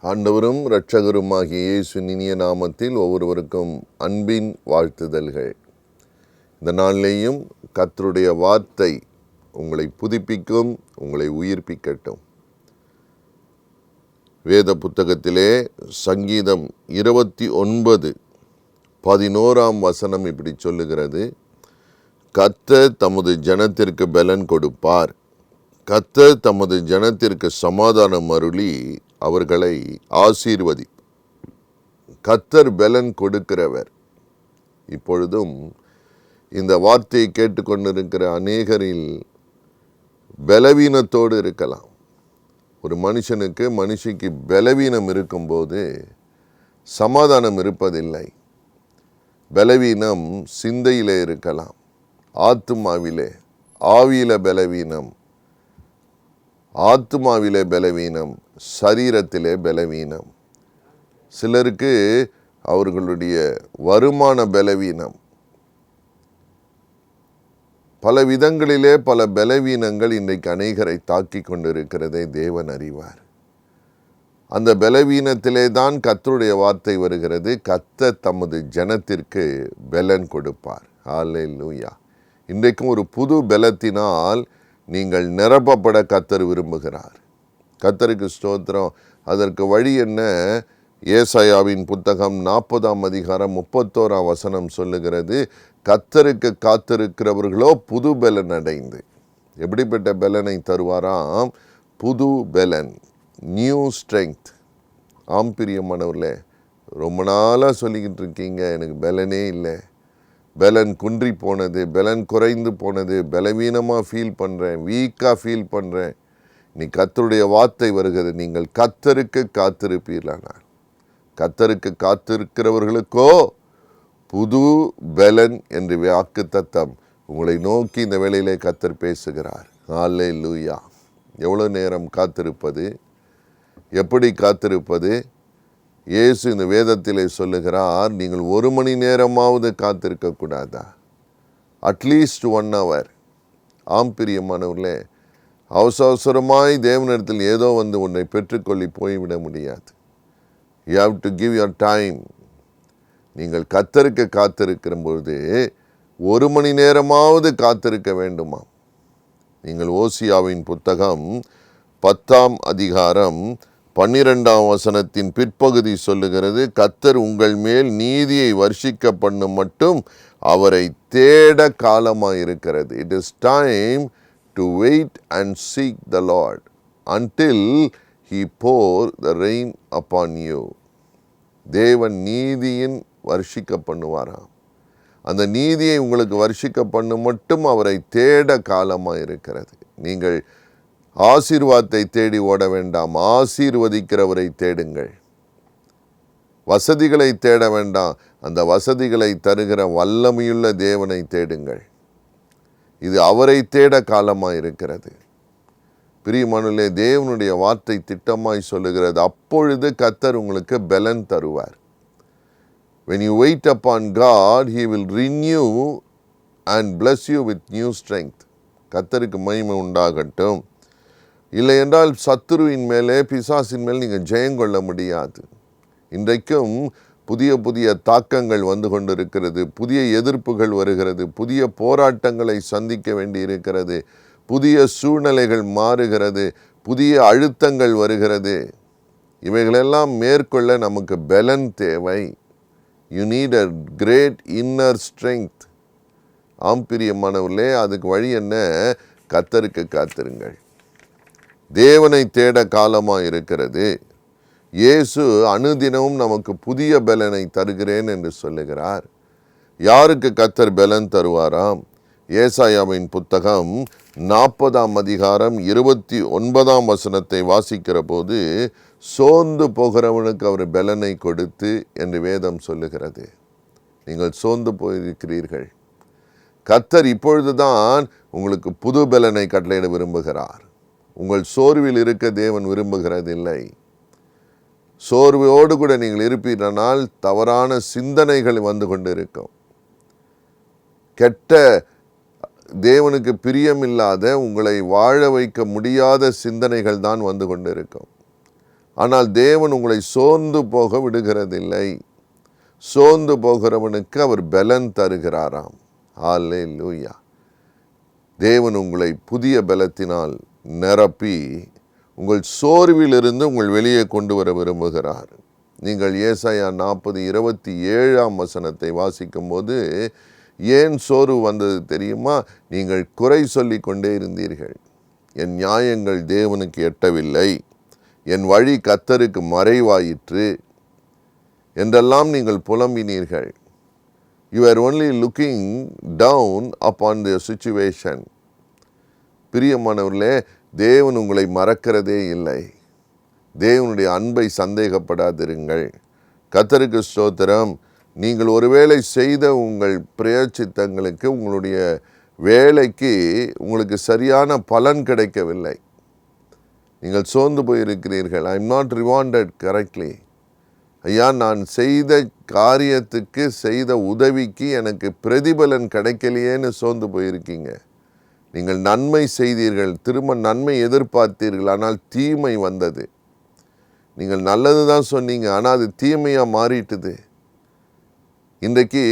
ஆண்டவரும் இரட்சகருமாகிய இயேசுவின் இனிய நாமத்தில் ஒவ்வொருவருக்கும் அன்பின் வாழ்த்துதல்கள். இந்த நாளிலேயும் கர்த்தருடைய வார்த்தை உங்களை புதுப்பிக்கும், உங்களை உயிர்ப்பிக்கட்டும். வேத புத்தகத்திலே சங்கீதம் 29:11 இப்படி சொல்லுகிறது: கர்த்தர் தமது ஜனத்திற்கு பலன் கொடுப்பார், கர்த்தர் தமது ஜனத்திற்கு சமாதானம் அருளி அவர்களை ஆசீர்வதி. கர்த்தர் பலன் கொடுக்கிறவர். இப்பொழுதும் இந்த வார்த்தையை கேட்டுக்கொண்டிருக்கிற அநேகரில் பலவீனத்தோடு இருக்கலாம். ஒரு மனுஷிக்கு பலவீனம் இருக்கும்போது சமாதானம் இருப்பதில்லை. பலவீனம் சிந்தையிலே இருக்கலாம், ஆத்துமாவிலே, ஆவியில பலவீனம், ஆத்துமாவிலே பலவீனம், சரீரத்திலே பலவீனம். சிலருக்கு அவர்களுடைய வருமான பலவீனம். பல விதங்களிலே பல பலவீனங்கள் இன்றைக்கு அநேகரை தாக்கி கொண்டிருக்கிறதை தேவன் அறிவார். அந்த பலவீனத்திலே தான் கர்த்தருடைய வார்த்தை வருகிறது: கர்த்தர் தமது ஜனத்திற்கு பலன் கொடுப்பார். ஹல்லேலூயா. இன்றைக்கும் ஒரு புது பலத்தினால் நீங்கள் நிரப்பப்பட கர்த்தர் விரும்புகிறார். கர்த்தருக்கு ஸ்தோத்திரம். அதற்கு வழி என்ன? ஏசாயாவின் புத்தகம் 40:31 சொல்லுகிறது: கர்த்தருக்கு காத்திருக்கிறவர்களோ புது பலன் அடைந்து. எப்படிப்பட்ட பலனை தருவாராம்? புது பலன், நியூ ஸ்ட்ரெங்க். ஆம் பிரியமானவர்களே, ரொம்ப நாளாக சொல்லிக்கிட்டு இருக்கீங்க, எனக்கு பலனே இல்லை, பலன் குன்றி போனது, பலன் குறைந்து போனது, பலவீனமாக ஃபீல் பண்ணுறேன், வீக்காக ஃபீல் பண்ணுறேன். நீ கர்த்தருடைய வார்த்தை வருகிறது: நீங்கள் கர்த்தருக்கு காத்திருப்பீர்களானால், கர்த்தருக்கு காத்திருக்கிறவர்களுக்கோ புது பலன் என்று வாக்குத்தத்தம் உங்களை நோக்கி இந்த வேளையிலே கர்த்தர் பேசுகிறார். ஹல்லேலூயா. எவ்வளோ நேரம் காத்திருப்பது? எப்படி காத்திருப்பது? இயேசு இந்த வேதத்திலே சொல்லுகிறார், நீங்கள் 1 மணி நேரமாவது காத்திருக்கக்கூடாதா? At least 1 hour. ஆம் பிரியமானவர்களே, அவசரமாய் தேவனிடத்தில் ஏதோ வந்து உன்னை பெற்றுக்கொள்ளி போய்விட முடியாது. You have to give your time. நீங்கள் கர்த்தருக்கு காத்திருக்கிற பொழுது 1 மணி நேரமாவது காத்திருக்க வேண்டுமா? நீங்கள் ஓசியாவின் புத்தகம் 10:12 பிற்பகுதி சொல்லுகிறது: கர்த்தர் உங்கள் மேல் நீதியை வர்ஷிக்க பண்ணும் மட்டும் அவரை தேட காலமாயிருக்கிறது. It is time to wait and seek the Lord until he pour the rain upon you. தேவன் நீதியின் வர்ஷிக்க பண்ணுவாராம். அந்த நீதியை உங்களுக்கு வர்ஷிக்க பண்ணும் மட்டும் அவரை தேட காலமாயிருக்கிறது. நீங்கள் ஆசீர்வாதத்தை தேடி ஓட வேண்டாம், ஆசீர்வதிக்கிறவரை தேடுங்கள். வசதிகளை தேட வேண்டாம், அந்த வசதிகளை தருகிற வல்லமையுள்ள தேவனை தேடுங்கள். இது அவரை தேட காலமாயிருக்கிறது. பிரியமானவர்களே, தேவனுடைய வார்த்தை திட்டமாய் சொல்லுகிறது: அப்பொழுது கர்த்தர் உங்களுக்கு பலன் தருவார். When you wait upon God, He will renew and bless you with new strength. கர்த்தருக்கு மகிமை உண்டாகட்டும். இல்லை என்றால் சத்துருவின் மேலே, பிசாசின் மேலே நீங்கள் ஜெயங்கொள்ள முடியாது. இன்றைக்கும் புதிய புதிய தாக்கங்கள் வந்து கொண்டிருக்கிறது, புதிய எதிர்ப்புகள் வருகிறது, புதிய போராட்டங்களை சந்திக்க வேண்டி இருக்கிறது, புதிய சூழ்நிலைகள் மாறுகிறது, புதிய அழுத்தங்கள் வருகிறது. இவைகளெல்லாம் மேற்கொள்ள நமக்கு பலன் தேவை. You need a great inner strength. ஆம் பிரியமானவர்களே, அதுக்கு வழி என்ன? கர்த்தருக்கு காத்திருங்கள். தேவனை தேட காலமாக இருக்கிறது. இயேசு அனுதினமும் நமக்கு புதிய பலனை தருகிறேன் என்று சொல்லுகிறார். யாருக்கு கர்த்தர் பலன் தருவாராம்? ஏசாயாவின் புத்தகம் 40:29 வாசிக்கிற போது, சோர்ந்து போகிறவனுக்கு அவர் பலனை கொடுத்து என்று வேதம் சொல்லுகிறது. நீங்கள் சோர்ந்து போயிருக்கிறீர்கள். கர்த்தர் இப்பொழுதுதான் உங்களுக்கு புது பலனை கட்டளையிட விரும்புகிறார். உங்கள் சோர்வில் இருக்க தேவன் விரும்புகிறதில்லை. சோர்வோடு கூட நீங்கள் இருப்பீர்களானால் தவறான சிந்தனைகள் வந்து கொண்டு இருக்கும். கெட்ட தேவனுக்கு பிரியமில்லாத, உங்களை வாழ வைக்க முடியாத சிந்தனைகள் தான் வந்து கொண்டு இருக்கும். ஆனால் தேவன் உங்களை சோர்ந்து போக விடுகிறதில்லை. சோர்ந்து போகிறவனுக்கு அவர் பலன் தருகிறாராம். அல்லேலூயா. தேவன் உங்களை புதிய பலத்தினால் நிரப்பி உங்கள் சோர்விலிருந்து உங்கள் வெளியே கொண்டு வர விரும்புகிறார். நீங்கள் ஏசாயா 40:27 வாசிக்கும் போது ஏன் சோர்வு வந்தது தெரியுமா? நீங்கள் குறை சொல்லி கொண்டே இருந்தீர்கள். என் நியாயங்கள் தேவனுக்கு எட்டவில்லை, என் வழி கர்த்தருக்கு மறைவாயிற்று என்றெல்லாம் நீங்கள் புலம்பினீர்கள். You are only looking down upon the situation. பிரியமானவர்களே, தேவன் உங்களை மறக்கிறதே இல்லை. தேவனுடைய அன்பை சந்தேகப்படாதிருங்கள். கர்த்தருக்கு ஸ்தோத்திரம். நீங்கள் ஒருவேளை செய்த உங்கள் பிரயச்சித்தங்களுக்கு, உங்களுடைய வேலைக்கு உங்களுக்கு சரியான பலன் கிடைக்கவில்லை. நீங்கள் சோர்ந்து போயிருக்கிறீர்கள். I am not rewarded correctly. ஐயா, நான் செய்த காரியத்துக்கு, செய்த உதவிக்கு எனக்கு பிரதிபலன் கிடைக்கலையேன்னு சோர்ந்து போயிருக்கீங்க. நீங்கள் நன்மை செய்தீர்கள், திரும்ப நன்மை எதிர்பார்த்தீர்கள், ஆனால் தீமை வந்தது. நீங்கள் நல்லது தான் சொன்னீங்க, ஆனால் அது தீமையாக மாறிட்டுது. இன்றைக்கு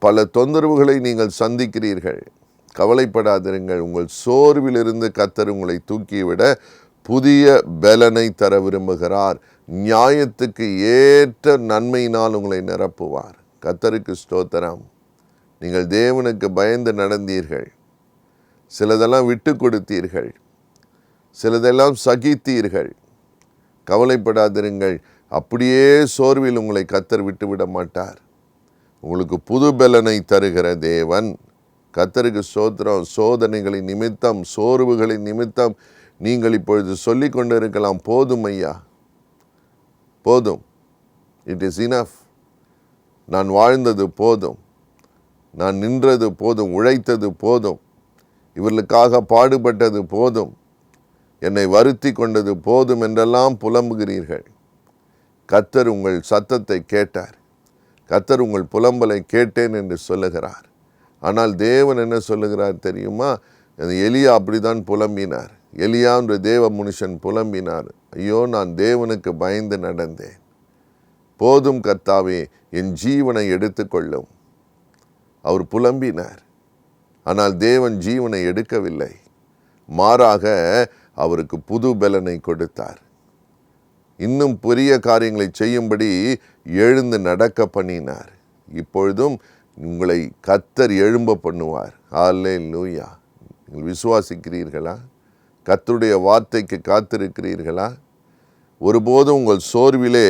பல தொந்தரவுகளை நீங்கள் சந்திக்கிறீர்கள். கவலைப்படாதிருங்கள். உங்கள் சோர்விலிருந்து கர்த்தர் உங்களை தூக்கிவிட புதிய பலனை தர விரும்புகிறார். நியாயத்துக்கு ஏற்ற நன்மையினால் உங்களை நிரப்புவார். கர்த்தருக்கு ஸ்தோத்திரம். நீங்கள் தேவனுக்கு பயந்து நடந்தீர்கள். சிலதெல்லாம் விட்டு கொடுத்தீர்கள், சிலதெல்லாம் சகித்தீர்கள். கவலைப்படாதிருங்கள். அப்படியே சோர்வில் உங்களை கர்த்தர் விட்டுவிட மாட்டார். உங்களுக்கு புது பலனை தருகிற தேவன். கர்த்தருக்கு ஸ்தோத்திரம். சோதனைகளின் நிமித்தம், சோர்வுகளின் நிமித்தம் நீங்கள் இப்பொழுது சொல்லி கொண்டு இருக்கலாம், போதும் ஐயா, போதும், இட் இஸ் இனஃப். நான் வாழ்ந்தது போதும், நான் நின்றது போதும், உழைத்தது போதும், இவர்களுக்காக பாடுபட்டது போதும், என்னை வருத்தி கொண்டது போதும் என்றெல்லாம் புலம்புகிறீர்கள். கர்த்தர் உங்கள் சத்தத்தை கேட்டார். கர்த்தர் உங்கள் புலம்பலை கேட்டேன் என்று சொல்லுகிறார். ஆனால் தேவன் என்ன சொல்லுகிறார் தெரியுமா? எலியா அப்படிதான் புலம்பினார். எலியா என்ற தேவ மனுஷன் புலம்பினார். ஐயோ, நான் தேவனுக்கு பயந்து நடந்தேன். போதும் கர்த்தாவே, என் ஜீவனை எடுத்துக்கொள்ளும். அவர் புலம்பினார். ஆனால் தேவன் ஜீவனை எடுக்கவில்லை. மாறாக அவருக்கு புது பலனை கொடுத்தார். இன்னும் பெரிய காரியங்களை செய்யும்படி எழுந்து நடக்க பண்ணினார். இப்பொழுதும் உங்களை கர்த்தர் எழும்ப பண்ணுவார். அல்லேலூயா. நீங்கள் விசுவாசிக்கிறீர்களா? கர்த்தருடைய வார்த்தைக்கு காத்திருக்கிறீர்களா? ஒருபோதும் உங்கள் சோர்விலே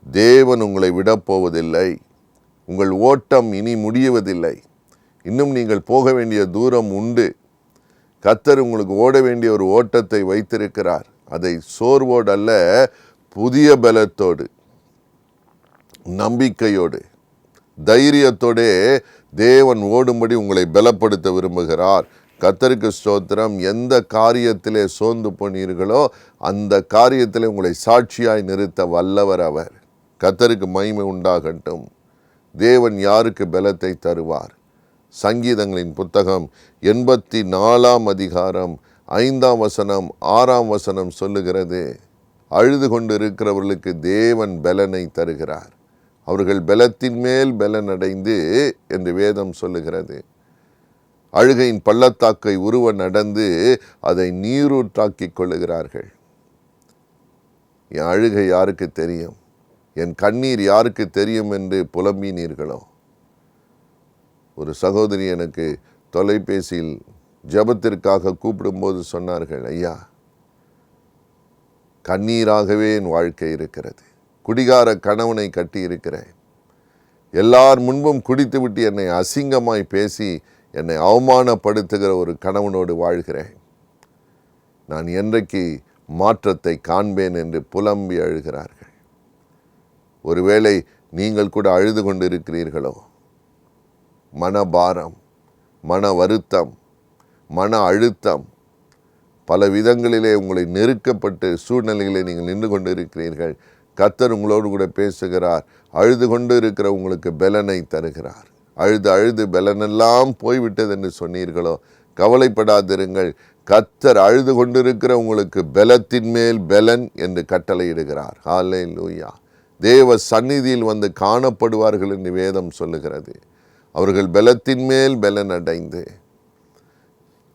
தேவன் உங்களை விடப்போவதில்லை. உங்கள் ஓட்டம் இனி முடிவதில்லை. இன்னும் நீங்கள் போக வேண்டிய தூரம் உண்டு. கர்த்தர் உங்களுக்கு ஓட வேண்டிய ஒரு ஓட்டத்தை வைத்திருக்கிறார். அதை சோர்வோடு அல்ல, புதிய பலத்தோடு, நம்பிக்கையோடு, தைரியத்தோடே தேவன் ஓடும்படி உங்களை பலப்படுத்த விரும்புகிறார். கர்த்தருக்கு ஸ்தோத்திரம். எந்த காரியத்திலே சோர்ந்து போனீர்களோ அந்த காரியத்திலே உங்களை சாட்சியாய் நிறுத்த வல்லவர் அவர். கர்த்தருக்கு மகிமை உண்டாகட்டும். தேவன் யாருக்கு பலத்தை தருவார்? சங்கீதங்களின் புத்தகம் 84 5 6 சொல்லுகிறது, அழுது கொண்டு இருக்கிறவர்களுக்கு தேவன் பலனை தருகிறார். அவர்கள் பலத்தின் மேல் பலன் அடைந்து என்று வேதம் சொல்லுகிறது. அழுகையின் பள்ளத்தாக்கை உருவ நடந்து அதை நீரூற்றாக்கிக் கொள்ளுகிறார்கள். என் அழுகை யாருக்கு தெரியும், என் கண்ணீர் யாருக்கு தெரியும் என்று புலம்பினீர்களோ? ஒரு சகோதரி எனக்கு தொலைபேசியில் ஜெபத்திற்காக கூப்பிடும்போது சொன்னார்கள், ஐயா, கண்ணீராகவே என் வாழ்க்கை இருக்கிறது. குடிகார கணவனை கட்டி இருக்கிறேன். எல்லார் முன்பும் குடித்துவிட்டு என்னை அசிங்கமாய் பேசி என்னை அவமானப்படுத்துகிற ஒரு கணவனோடு வாழ்கிறேன். நான் என்றைக்கு மாற்றத்தை காண்பேன் என்று புலம்பி அழுகிறார்கள். ஒருவேளை நீங்கள் கூட அழுது கொண்டு இருக்கிறீர்களோ? மனபாரம், மன வருத்தம், மன அழுத்தம், பல விதங்களிலே உங்களை நெருக்கப்பட்டு சூழ்நிலைகளை நீங்கள் நின்று கொண்டு இருக்கிறீர்கள். கர்த்தர் உங்களோடு கூட பேசுகிறார். அழுது கொண்டு இருக்கிற உங்களுக்கு பலனை தருகிறார். அழுது அழுது பலனெல்லாம் போய்விட்டது என்று சொன்னீர்களோ? கவலைப்படாதிருங்கள். கர்த்தர் அழுது கொண்டிருக்கிற உங்களுக்கு பலத்தின் மேல் பலன் என்று கட்டளையிடுகிறார். ஹல்லேலூயா. தேவ சந்நிதியில் வந்து காணப்படுவார்கள் என்று வேதம் சொல்லுகிறது. அவர்கள் பலத்தின் மேல் பலன் அடைந்து,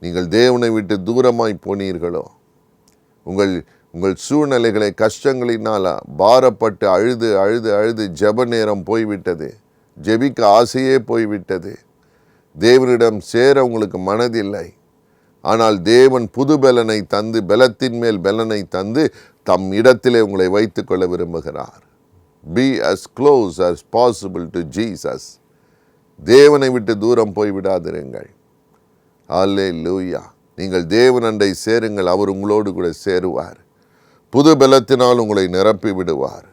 நீங்கள் தேவனை விட்டு தூரமாய் போனீர்களோ, உங்கள் சூழ்நிலைகளை கஷ்டங்களினால் பாரப்பட்டு அழுது அழுது அழுது ஜெப நேரம் போய்விட்டது, ஜெபிக்க ஆசையே போய்விட்டது, தேவனிடம் சேர உங்களுக்கு மனதில்லை. ஆனால் தேவன் புது பலனை தந்து, பலத்தின் மேல் பலனை தந்து தம் இடத்திலே உங்களை வைத்துக் கொள்ள விரும்புகிறார். Be as close as possible to Jesus. தேவனை விட்டு தூரம் போய்விடாதிருங்கள். ஹல்லேலூயா. நீங்கள் தேவன் அண்டை சேருங்கள், அவர் உங்களோடு கூட சேருவார். புது பலத்தினால் உங்களை நிரப்பி விடுவார்.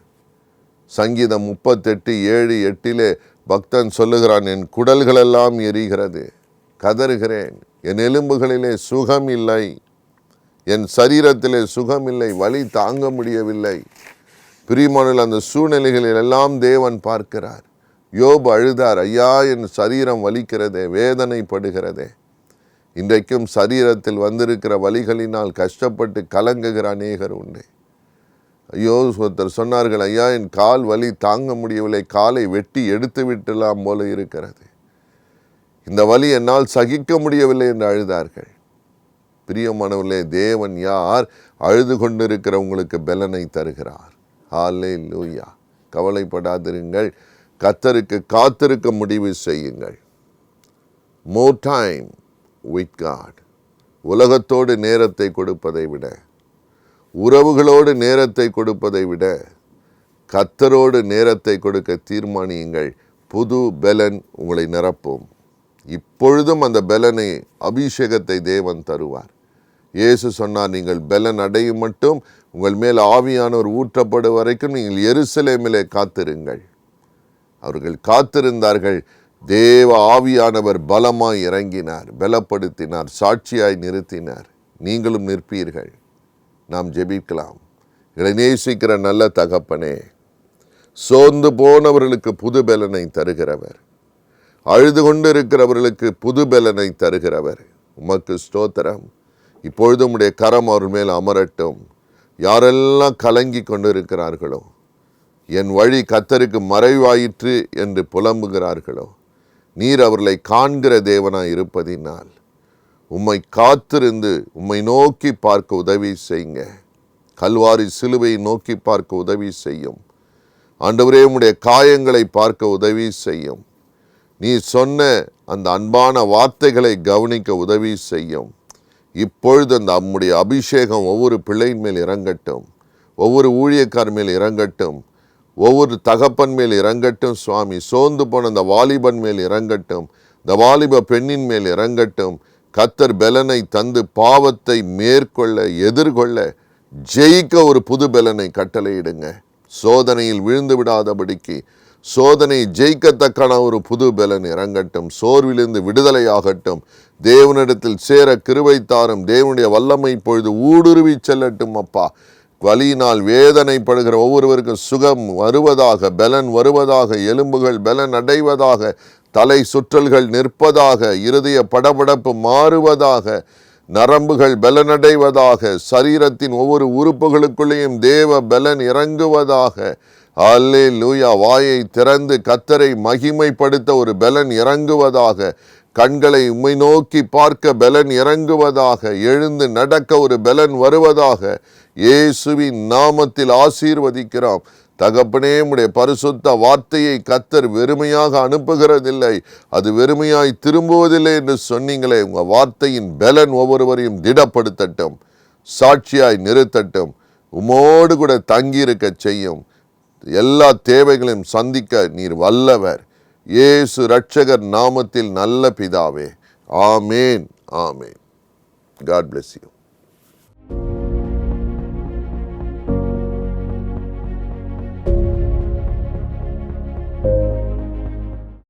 சங்கீதம் 38:7-8 பக்தன் சொல்லுகிறான், என் குடல்களெல்லாம் எரிகிறது, கதறுகிறேன், என் எலும்புகளிலே சுகம் இல்லை, என் சரீரத்திலே சுகம் இல்லை, வலி தாங்க முடியவில்லை. பிரியமானவர்களே, அந்த சூழ்நிலைகளில் எல்லாம் தேவன் பார்க்கிறார். யோபு அழுதார், ஐயா என் சரீரம் வலிக்கிறதே, வேதனைப்படுகிறதே. இன்றைக்கும் சரீரத்தில் வந்திருக்கிற வலிகளினால் கஷ்டப்பட்டு கலங்குகிற அநேகர் உண்டு. ஐயோ, ஒருத்தர் சொன்னார்கள், ஐயா என் கால் வலி தாங்க முடியவில்லை, காலை வெட்டி எடுத்து விட்டலாம் போல இருக்கிறது, இந்த வலி என்னால் சகிக்க முடியவில்லை என்று அழுதார்கள். பிரியமானவர்களே, தேவன் யார்? அழுது கொண்டிருக்கிற உங்களுக்கு பலனை தருகிறார். ஹல்லேலூயா. கவலைப்படாதிருங்கள், கர்த்தருக்கு காத்திருக்க முடிவு செய்யுங்கள். More time with God. உலகத்தோடு நேரத்தை கொடுப்பதை விட, உறவுகளோடு நேரத்தை கொடுப்பதை விட, கர்த்தரோடு நேரத்தை கொடுக்க தீர்மானியுங்கள். புது பலன் உங்களை நிரப்பும். இப்பொழுதும் அந்த பலனை, அபிஷேகத்தை தேவன் தருவார். இயேசு சொன்னார், நீங்கள் பலன் அடையும் மட்டும் உங்கள் மேல் ஆவியானவர் ஊற்றப்படும் வரைக்கும் நீங்கள் எருசலேமிலே காத்திருங்கள். அவர்கள் காத்திருந்தார்கள். தேவ ஆவியானவர் பலமாய் இறங்கினார், பலப்படுத்தினார், சாட்சியாய் நிறுத்தினார். நீங்களும் நிற்பீர்கள். நாம் ஜெபிக்கலாம். எங்களை நேசிக்கிற நல்ல தகப்பனே, சோர்ந்து போனவர்களுக்கு புது பலனை தருகிறவர், அழுது கொண்டு இருக்கிறவர்களுக்கு புது பலனை தருகிறவர், உமக்கு ஸ்தோத்திரம். இப்பொழுது உம்முடைய கரம் அவர் மேல் அமரட்டும். யாரெல்லாம் கலங்கி கொண்டு இருக்கிறார்களோ, என் வழி கர்த்தருக்கு மறைவாயிற்று என்று புலம்புகிறார்களோ, நீர் அவர்களை காண்கிற தேவனாய் இருப்பதினால் உம்மை காத்திருந்து உம்மை நோக்கி பார்க்க உதவி செய்யுங்க. கல்வாரி சிலுவை நோக்கி பார்க்க உதவி செய்யும். ஆண்டவரே, உம்முடைய காயங்களை பார்க்க உதவி செய்யும். நீ சொன்ன அந்த அன்பான வார்த்தைகளை கவனிக்க உதவி செய்யும். இப்பொழுது அந்த நம்முடைய அபிஷேகம் ஒவ்வொரு பிள்ளையின் மேல் இறங்கட்டும், ஒவ்வொரு ஊழியக்கார் மேல் இறங்கட்டும், ஒவ்வொரு தகப்பன் மேல் இறங்கட்டும். சுவாமி, சோர்ந்து போன அந்த வாலிபன் மேல் இறங்கட்டும், இந்த வாலிப பெண்ணின் மேல் இறங்கட்டும். கர்த்தர் பலனை தந்து பாவத்தை மேற்கொள்ள, எதிர்கொள்ள, ஜெயிக்க ஒரு புது பலனை கட்டளையிடுங்க. சோதனையில் விழுந்து விடாதபடிக்கு, சோதனை ஜெயிக்கத்தக்கான ஒரு புது பலன் இறங்கட்டும். சோர்விலிருந்து விடுதலையாகட்டும். தேவனிடத்தில் சேர கிருபை தாரும். தேவனுடைய வல்லமை பொழுது ஊடுருவி செல்லட்டும். அப்பா, வலியினால் வேதனைப்படுகிற ஒவ்வொருவருக்கும் சுகம் வருவதாக, பலன் வருவதாக, எலும்புகள் பலன் அடைவதாக, தலை சுற்றல்கள் நிற்பதாக, இருதய படபடப்பு மாறுவதாக, நரம்புகள் பலனடைவதாக, சரீரத்தின் ஒவ்வொரு உறுப்புகளுக்குள்ளேயும் தேவ பலன் இறங்குவதாக. அல்லேலூயா. வாயை திறந்து கர்த்தரை மகிமைப்படுத்த ஒரு பலன் இறங்குவதாக, கண்களை உம்மை நோக்கி பார்க்க பலன் இறங்குவதாக, எழுந்து நடக்க ஒரு பலன் வருவதாக. இயேசுவின் நாமத்தில் ஆசீர்வதிக்கிறோம். தகப்பனே, உம்முடைய பரிசுத்த வார்த்தையை கர்த்தர் வெறுமையாக அனுப்புகிறதில்லை, அது வெறுமையாய் திரும்புவதில்லை என்று சொன்னீங்களே. உங்கள் வார்த்தையின் பலன் ஒவ்வொருவரையும் திடப்படுத்தட்டும், சாட்சியாய் நிறுத்தட்டும், உமோடு கூட தங்கியிருக்க செய்யும். எல்லா தேவைகளையும் சந்திக்க நீர் வல்லவர். இயேசு இரட்சகர் நாமத்தில் நல்ல பிதாவே. ஆமேன், ஆமேன். God bless you.